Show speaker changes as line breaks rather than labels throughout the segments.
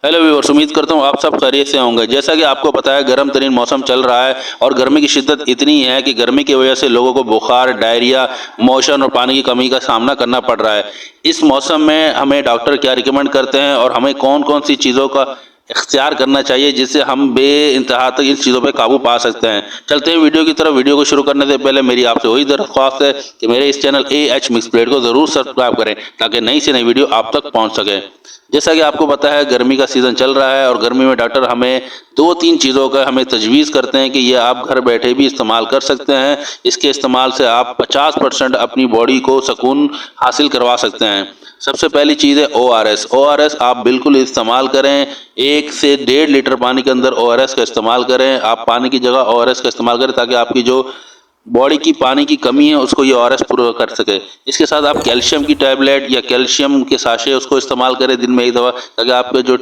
Hello viewers, उम्मीद करता हूँ आप सब खैरियत से होंगे। जैसा कि आपको पता है गर्म तरीन मौसम चल रहा है और गर्मी की शिद्दत इतनी है कि गर्मी की वजह से लोगों को बुखार, डायरिया, मोशन और पानी की कमी का सामना करना पड़ रहा है। इस मौसम में हमें डॉक्टर क्या रिकमेंड करते हैं और हमें कौन-कौन सी चीज़ों का इख्तियार करना चाहिए जिससे हम बेइंतहा तक इन चीज़ों पे काबू पा सकते हैं। चलते हैं वीडियो की तरफ। वीडियो को शुरू करने से पहले मेरी आपसे वही दरख्वास्त है कि मेरे इस चैनल एएच मिक्स प्लेट को ज़रूर सब्सक्राइब करें ताकि नई से नई वीडियो आप तक पहुँच सके। जैसा कि आपको पता है गर्मी का सीज़न चल रहा है और गर्मी में डॉक्टर हमें 2-3 चीज़ों का हमें तजवीज़ करते हैं कि ये आप घर बैठे भी इस्तेमाल कर सकते हैं। इसके इस्तेमाल से आप 50% अपनी बॉडी को सुकून हासिल करवा सकते हैं। सबसे पहली चीज़ है ओआरएस। ओआरएस आप बिल्कुल इस्तेमाल करें। 1 से 1.5 लीटर पानी के अंदर ओआरएस का इस्तेमाल करें। आप पानी की जगह ओआरएस का इस्तेमाल करें ताकि आपकी जो बॉडी की पानी की कमी है उसको ये ओआरएस पूरा कर सके। इसके साथ आप कैल्शियम की टैबलेट या कैल्शियम के साशे उसको इस्तेमाल करें दिन में 1 दफ़ा ताकि आपका जो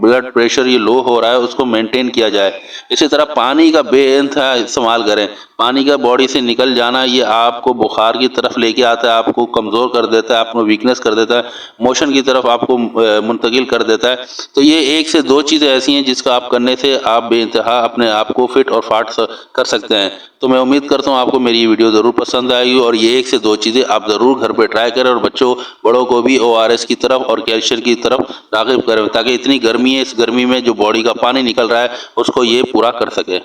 ब्लड प्रेशर ये लो हो रहा है उसको मेंटेन किया जाए। इसी तरह पानी का बेइंतहा इस्तेमाल करें। पानी का बॉडी से निकल जाना ये आपको बुखार की तरफ लेके आता है, आपको कमज़ोर कर देता है, आपको वीकनेस कर देता है, मोशन की तरफ आपको मुंतकिल कर देता है। तो ये 1 से 2 चीज़ें ऐसी हैं जिसका आप करने से आप बेइंतहा अपने आप को फिट और फाट कर सकते हैं। तो मैं उम्मीद करता हूँ आपको मेरी ये वीडियो ज़रूर पसंद आएगी और ये 1 से 2 चीज़ें आप ज़रूर घर पे ट्राई करें और बच्चों बड़ों को भी ओआरएस की तरफ और कैल्शियम की तरफ राग़िब करें ताकि इतनी गर्मी है, इस गर्मी में जो बॉडी का पानी निकल रहा है उसको ये पूरा कर सके।